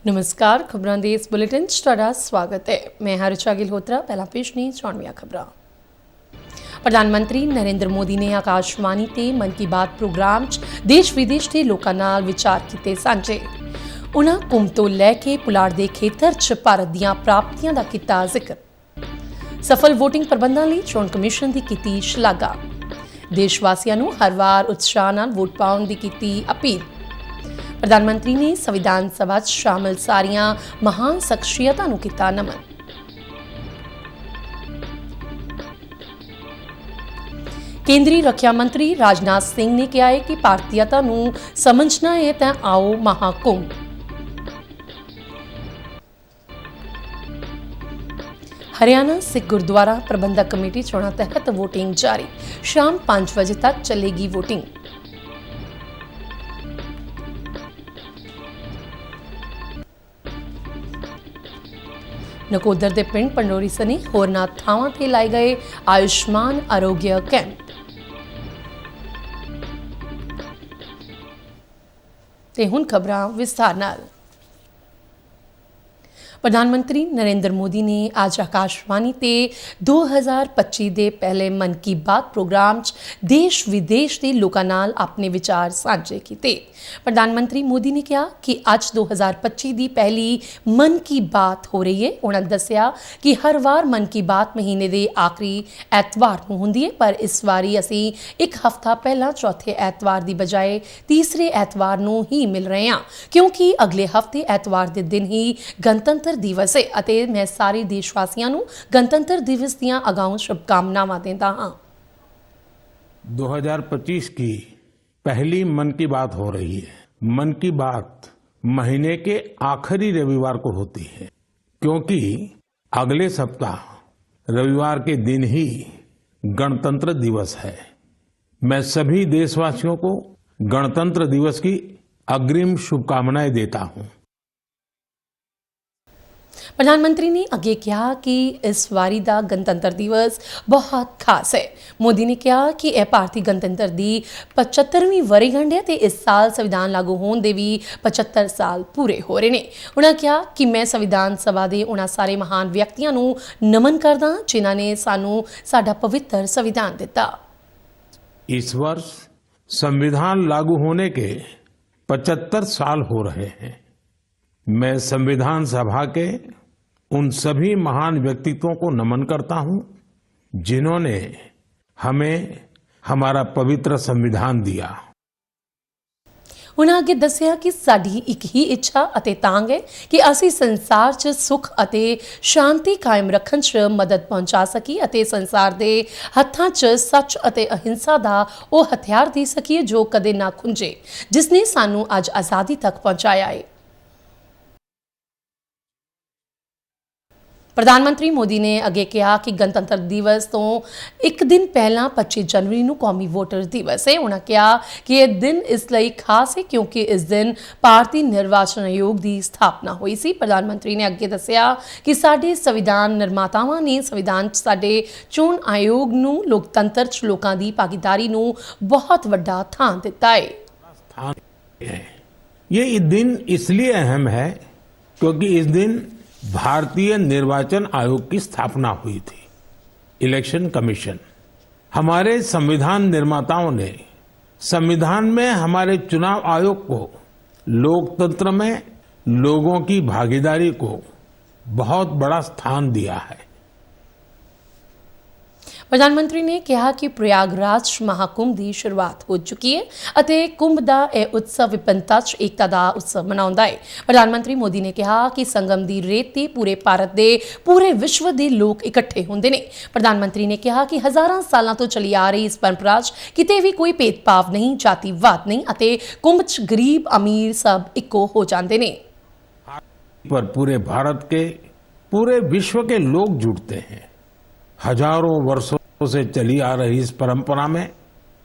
नमस्कार, खबरां दे इस बुलेटिन च तुहाडा स्वागत है। मैं हरिचा गिलहोत्रा। पहला पेश ने चौनवियां खबरां। प्रधानमंत्री नरेंद्र मोदी ने आकाशवाणी ते मन की बात प्रोग्राम च देश विदेश के लोकां नाल विचार कीते सांझे। उन्हां कुंभ तो लैके पुलाड़ दे खेतर च भारत दीआं प्राप्तियां दा कीता जिक्र। सफल वोटिंग प्रबंधां लई चोण कमिशन दी कीती शलाघा। देशवासियां नूं हर वार उत्साह नाल वोट पाउण दी कीती अपील। प्रधानमंत्री ने संविधान सभा च शामिल सारियां महान शख्सियतां नूं कीता नमन। केंद्रीय रक्षा मंत्री राजनाथ सिंह ने कहा है कि भारतीयता नूं समझना है तां आओ महाकुंभ। हरियाणा सिख गुरुद्वारा प्रबंधक कमेटी चुनाव तहत वोटिंग जारी। शाम 5 बजे तक चलेगी वोटिंग। नकोदर दे पिंड पंडोरी सने होरनां थावां ते लाए गए आयुष्मान आरोग्य कैंप। ते हुण खबरां विस्तार नाल। प्रधानमंत्री नरेंद्र मोदी ने आज आकाशवाणी ते 2025 दे पहले मन की बात प्रोग्राम च देश विदेश के लोकां नाल अपने विचार सांझे कीते। प्रधानमंत्री मोदी ने कहा कि आज 2025 की पहली मन की बात हो रही है। उन्होंने दस्सिया कि हर बार मन की बात महीने के आखिरी एतवार नूं हुंदी है, पर इस बारी असीं एक हफ्ता पहला चौथे एतवार की बजाय तीसरे एतवार नूं ही मिल रहे हैं, क्योंकि अगले हफ्ते एतवार के दिन ही गणतंत्र दिवस है अते मैं सारे देशवासियों नूं गणतंत्र दिवस दीआं अगाऊं शुभकामनावां दिंदा हां। 2025 की पहली मन की बात हो रही है। मन की बात महीने के आखिरी रविवार को होती है, क्योंकि अगले सप्ताह रविवार के दिन ही गणतंत्र दिवस है। मैं सभी देशवासियों को गणतंत्र दिवस की अग्रिम शुभकामनाएं देता हूं। प्रधानमंत्री ने अगे कहा कि इस वारी का गणतंत्र दिवस बहुत खास है। मोदी ने कहा कि यह भारतीय गणतंत्र की 75वीं वर्षगांठ है ते इस साल संविधान लागू होने दे भी 75 साल पूरे हो रहे हैं। उन्होंने कहा कि मैं संविधान सभा के उन्हां सारे महान व्यक्तियों नूं नमन करदा जिन्हां ने सानूं साडा पवित्र संविधान दिता। इस वर्ष संविधान लागू होने के 75 साल हो रहे हैं। मैं संविधान सभा के उन सभी महान व्यक्तित्वों को नमन करता हूं जिन्होंने हमें हमारा पवित्र संविधान दिया। उन्होंने आगे दस्सिया कि साडी एक ही इच्छा अते तांग है कि असी संसार च सुख अते शांति कायम रखण च मदद पहुंचा सकी अते संसार दे हत्थां च सच अते अहिंसा दा ओ हथियार दे सकीए जो कदे ना खुंजे, जिसने सानू अज आजादी तक पहुंचाया है। प्रधानमंत्री मोदी ने अगे कहा कि गणतंत्र दिवस तो एक दिन पहला 25 जनवरी नूं कौमी वोटर दिवस है। उन्होंने कहा कि यह दिन इसलिए खास है क्योंकि इस दिन भारतीय निर्वाचन आयोग की स्थापना हुई सी। प्रधानमंत्री ने अगे दस्सिया कि साडे संविधान निर्मातावां ने संविधान साडे चोण आयोग नूं लोकतंत्र च लोकां दी भागीदारी नूं बहुत वड्डा थां दिता है। ये दिन इसलिए अहम है क्योंकि इस दिन भारतीय निर्वाचन आयोग की स्थापना हुई थी, इलेक्शन कमीशन। हमारे संविधान निर्माताओं ने संविधान में हमारे चुनाव आयोग को लोकतंत्र में लोगों की भागीदारी को बहुत बड़ा स्थान दिया है। प्रधानमंत्री ने कहा कि प्रयागराज महाकुंभ की शुरुआत हो चुकी है अते कुंभ का यह उत्सव विभिन्नता च एकता का उत्सव मनाउंदा है। प्रधानमंत्री मोदी ने कहा कि संगम की रेत ते पूरे भारत के पूरे विश्व के लोग इकट्ठे होंदे ने। प्रधानमंत्री ने कहा कि हजारां सालों तो चली आ रही इस परंपरा च किते भी कोई भेदभाव नहीं, जातिवाद नहीं अते कुंभ च गरीब अमीर सब इक्को हो जाते ने। पर पूरे भारत के पूरे विश्व के लोग जुड़ते हैं। हजारों वर्षों से चली आ रही इस परंपरा में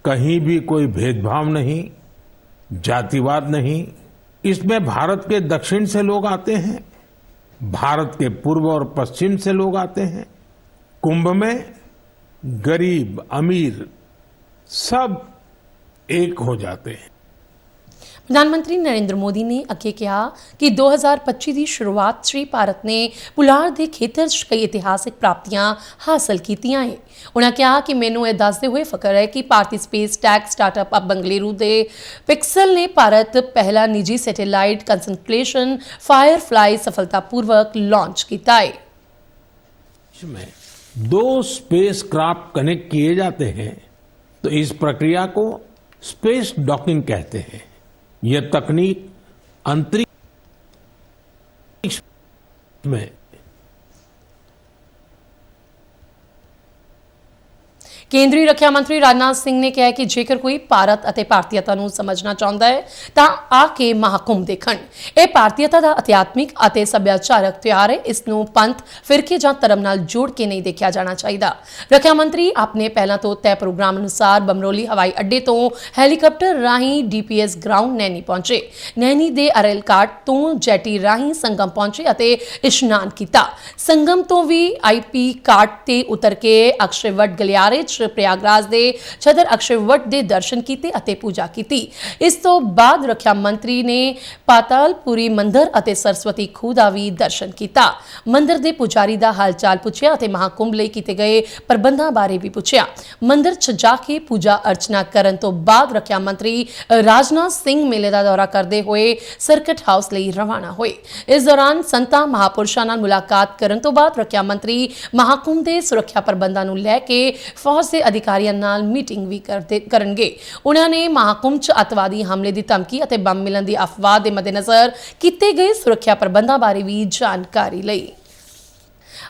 कहीं भी कोई भेदभाव नहीं, जातिवाद नहीं। इसमें भारत के दक्षिण से लोग आते हैं, भारत के पूर्व और पश्चिम से लोग आते हैं। कुंभ में गरीब अमीर सब एक हो जाते हैं। प्रधानमंत्री नरेंद्र मोदी ने ਅੱਗੇ ਕਿਹਾ ਕਿ 2025 ਦੀ ਸ਼ੁਰੂਆਤ 'ਚ ਹੀ ਭਾਰਤ ਨੇ ਪੁਲਾੜ ਦੇ ਖੇਤਰ 'ਚ ਕਈ ਇਤਿਹਾਸਿਕ ਪ੍ਰਾਪਤੀਆਂ ਹਾਸਲ ਕੀਤੀਆਂ ਹੈ। ਉਨ੍ਹਾਂ ਕਿਹਾ ਕਿ ਮੈਨੂੰ ਇਹ ਦੱਸਦੇ ਹੋਏ ਫਖਰ ਹੈ ਕਿ ਭਾਰਤੀ ਸਪੇਸ ਟੈਕ ਸਟਾਰਟਅਪ ਬੰਗਲੁਰੂ ਦੇ ਪਿਕਸਲ ਨੇ ਭਾਰਤ ਪਹਿਲਾ ਨਿੱਜੀ ਸੈਟੇਲਾਈਟ ਕੰਸਟੇਲੇਸ਼ਨ फायरफ्लाई सफलतापूर्वक लॉन्च किया है। में 2 स्पेस क्राफ्ट कनेक्ट किए जाते हैं तो इस प्रक्रिया को स्पेस डॉकिंग कहते हैं। यह तकनीक अंतरिक्ष में ਕੇਂਦਰੀ ਰੱਖਿਆ ਮੰਤਰੀ ਰਾਜਨਾਥ ਸਿੰਘ ਨੇ ਕਿਹਾ ਕਿ ਜੇਕਰ ਕੋਈ ਭਾਰਤ ਅਤੇ ਭਾਰਤੀਅਤਾ ਨੂੰ ਸਮਝਣਾ ਚਾਹੁੰਦਾ ਹੈ ਤਾਂ ਆ ਕੇ ਮਹਾਕੁੰਭ ਦੇਖਣ। ਇਹ ਭਾਰਤੀਅਤਾ ਦਾ ਅਧਿਆਤਮਿਕ ਅਤੇ ਸੱਭਿਆਚਾਰਕ ਤਿਉਹਾਰ ਹੈ। ਇਸ ਨੂੰ ਪੰਥ, ਫਿਰਕੇ ਜਾਂ ਧਰਮ ਨਾਲ ਜੋੜ ਕੇ ਨਹੀਂ ਦੇਖਿਆ ਜਾਣਾ ਚਾਹੀਦਾ। ਰੱਖਿਆ ਮੰਤਰੀ ਆਪਣੇ ਪਹਿਲਾਂ ਤੋਂ ਤੈਅ ਪ੍ਰੋਗਰਾਮ ਅਨੁਸਾਰ ਬਮਰੋਲੀ ਹਵਾਈ ਅੱਡੇ ਤੋਂ ਹੈਲੀਕਾਪਟਰ ਰਾਹੀਂ ਡੀਪੀਐਸ ਗਰਾਊਂਡ ਨੈਣੀ ਪਹੁੰਚੇ। ਨੈਣੀ ਦੇ ਅਰੇਲ ਘਾਟ ਤੋਂ ਜੈਟੀ ਰਾਹੀਂ ਸੰਗਮ ਪਹੁੰਚੇ ਅਤੇ ਇਸ਼ਨਾਨ ਕੀਤਾ। ਸੰਗਮ ਤੋਂ ਵੀ ਆਈਪੀ ਘਾਟ ਤੇ ਉਤਰ ਕੇ ਅਕਸ਼ਯਵਟ ਗਲਿਆਰੇ प्रयागराज ਦੇ ਛਤਰ ਅਕਸ਼ਯਵਟ ਦੇ ਦਰਸ਼ਨ ਕੀਤੇ ਅਤੇ ਪੂਜਾ ਕੀਤੀ। ਇਸ ਤੋਂ ਬਾਅਦ ਰੱਖਿਆ ਮੰਤਰੀ ਨੇ ਪਾਤਾਲਪੁਰੀ ਮੰਦਿਰ ਅਤੇ ਸਰਸਵਤੀ ਖੂਹ ਦਾ ਵੀ ਦਰਸ਼ਨ ਕੀਤਾ। ਮੰਦਿਰ ਦੇ ਪੁਜਾਰੀ ਦਾ ਹਾਲਚਾਲ ਪੁੱਛਿਆ ਅਤੇ ਮਹਾਕੁੰਭ ਲਈ ਕੀਤੇ ਗਏ ਪ੍ਰਬੰਧਾਂ ਬਾਰੇ ਵੀ ਪੁੱਛਿਆ। ਮੰਦਿਰ 'ਚ ਜਾ ਕੇ ਪੂਜਾ ਅਰਚਨਾ ਕਰਨ ਤੋਂ ਬਾਅਦ ਰੱਖਿਆ ਮੰਤਰੀ ਰਾਜਨਾਥ ਸਿੰਘ ਮੇਲੇ ਦਾ ਦੌਰਾ ਕਰਦੇ ਹੋਏ ਸਰਕਟ ਹਾਊਸ ਲਈ ਰਵਾਨਾ ਹੋਏ। ਇਸ ਦੌਰਾਨ ਸੰਤਾਂ ਮਹਾਪੁਰਸ਼ਾਂ ਨਾਲ ਮੁਲਾਕਾਤ ਕਰਨ ਤੋਂ ਬਾਅਦ ਰੱਖਿਆ ਮੰਤਰੀ ਮਹਾਕੁੰਭ ਦੇ ਸੁਰੱਖਿਆ ਪ੍ਰਬੰਧਾਂ ਨੂੰ ਲੈ ਕੇ फौज के अधिकारियों नाल मीटिंग भी करनगे। उन्होंने महाकुंभ च अतवादी हमले की धमकी और बम मिलन की अफवाह के मद्देनज़र किए गए सुरक्षा प्रबंधों बारे भी जानकारी लई।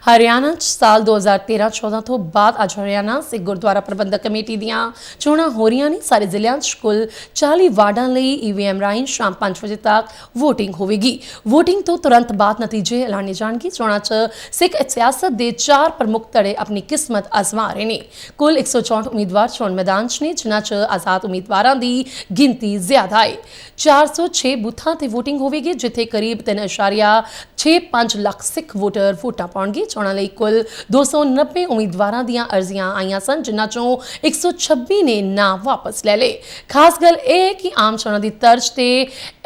हरियाणा साल 2013-14 तो बाद अज हरियाणा सिख गुरुद्वारा प्रबंधक कमेटी दीआं चोणां हो रही ने। सारे जिलों कुल 40 वार्डां लई ईवीएम राहीं शाम 5 बजे तक वोटिंग होगी। वोटिंग तो तुरंत बाद नतीजे ऐलाने जाणगे। चोणां च सिख सियासत के 4 प्रमुख धड़े अपनी किस्मत आजमा रहे हैं। कुल 164 उम्मीदवार चोण मैदान च ने, जिन्हां च आजाद उम्मीदवारों की गिनती ज्यादा है। 406 बूथां ते वोटिंग होगी, जिथे करीब 3.65 लाख सिख वोटर वोटां पाउणगे। चोणां लई कुल 290 उम्मीदवारां दीआं अर्जियां आईयां सन, जिन्हां चों 126 ने नाम वापस ले ले। खास गल यह है कि आम चोणां दी तर्ज ते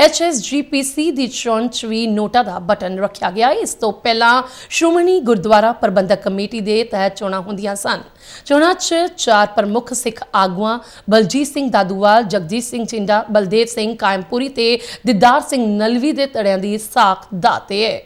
HSGPC दी चोण च भी नोटा दा बटन रखा गया है। इस तो पहला श्रोमणी गुरुद्वारा प्रबंधक कमेटी दे तहत चोणां हुंदियां सन। चोणां च 4 प्रमुख सिख आगुआं बलजीत सिंह दादूवाल, जगजीत सिंह चिंडा, बलदेव सिंह कायमपुरी ते दिदार सिंह नलवी दे धड़ियां दी साख दाते है।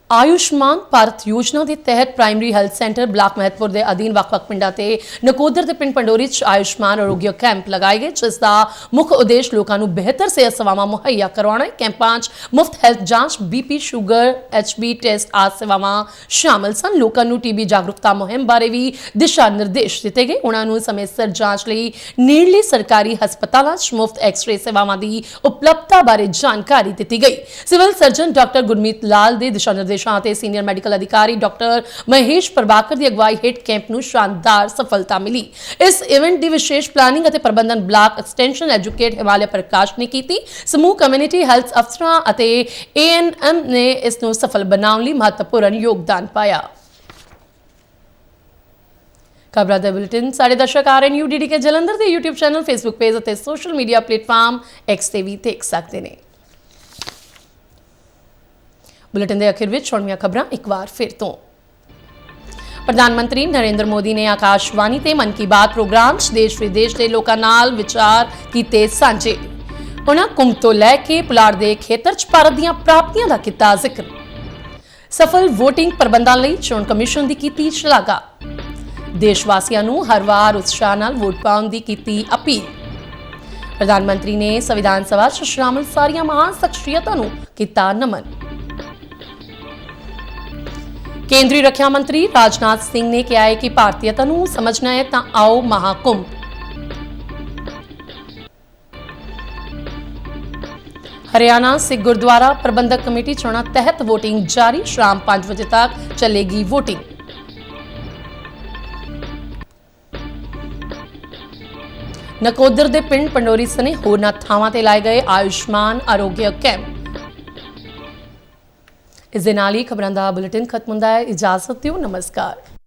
आयुष्मान भारत योजना के तहत primary health centre block Mahatpur के अधीन ਵੱਖ-ਵੱਖ पिंडों से नकोदर के पिंड पंडोरी आयुष्मान आरोग्य कैंप लगाए गए, जिसका मुख्य उद्देश्य लोगों को बेहतर सेहत सेवावां मुहैया करवाना है। कैंपां मुफ्त हेल्थ जांच, BP शुगर, HB टेस्ट आदि सेवावां शामिल सन। लोगों को TB जागरूकता मुहिम बारे भी दिशा निर्देश दिए गए। उन्होंने समय सिर जांच लई नेड़ले सरकारी हस्पतालों मुफ्त एक्सरे सेवावां की उपलब्धता बारे जानकारी दी गई। सिविल सर्जन डॉक्टर गुरमीत लाल के दिशा निर्देश सीनियर मैडिकल अधिकारी डॉक्टर महेश प्रभाकर की अगवाई हेठ कैंप नूं शानदार सफलता मिली। इस इवेंट की विशेष प्लानिंग और प्रबंधन ब्लॉक एक्सटेंशन एजुकेट हिमालय प्रकाश ने की। समूह कम्यूनिटी हेल्थ अफसरां और ANM ने इस नूं सफल बनाउण लई महत्वपूर्ण योगदान पाया। खबरां दा बुलेटिन सारे दर्शक RNU DD के जलंधर के YouTube चैनल, फेसबुक पेज और सोशल मीडिया प्लेटफॉर्म X ते भी देख सकते हैं। बुलेटिन के आखिर में छोड़ियां खबरां एक बार फिर तो। प्रधानमंत्री नरेंद्र मोदी ने आकाशवाणी ते मन की बात प्रोग्राम देश विदेश के लोगों नाल विचार किए सांझे। उन्हां कुंभ तो लैके पुलाड़ के खेतर च भारत दीआं प्राप्तियां दा किता जिक्र। सफल वोटिंग प्रबंधां लई चोण कमिशन दी कीती शलाघा। देशवासियों नूं हर वार उत्साह नाल वोट पाउण दी कीती अपील। प्रधानमंत्री ने संविधान सभा च शामिल सारियां महान शख्सियतां नूं कीता नमन। केंद्रीय रक्षा मंत्री राजनाथ सिंह ने कहा है कि भारतीयता नूं समझना है तां आओ महाकुंभ। हरियाणा सिख गुरुद्वारा प्रबंधक कमेटी चोणां तहत वोटिंग जारी। शाम 5 बजे तक चलेगी वोटिंग। नकोदर के पिंड पंडोरी सने होरनां थावां ते लाए गए आयुष्मान आरोग्य कैंप। इस दे नाल ही खबरां दा बुलेटिन खत्म हुंदा है। इजाजत दिओ, नमस्कार।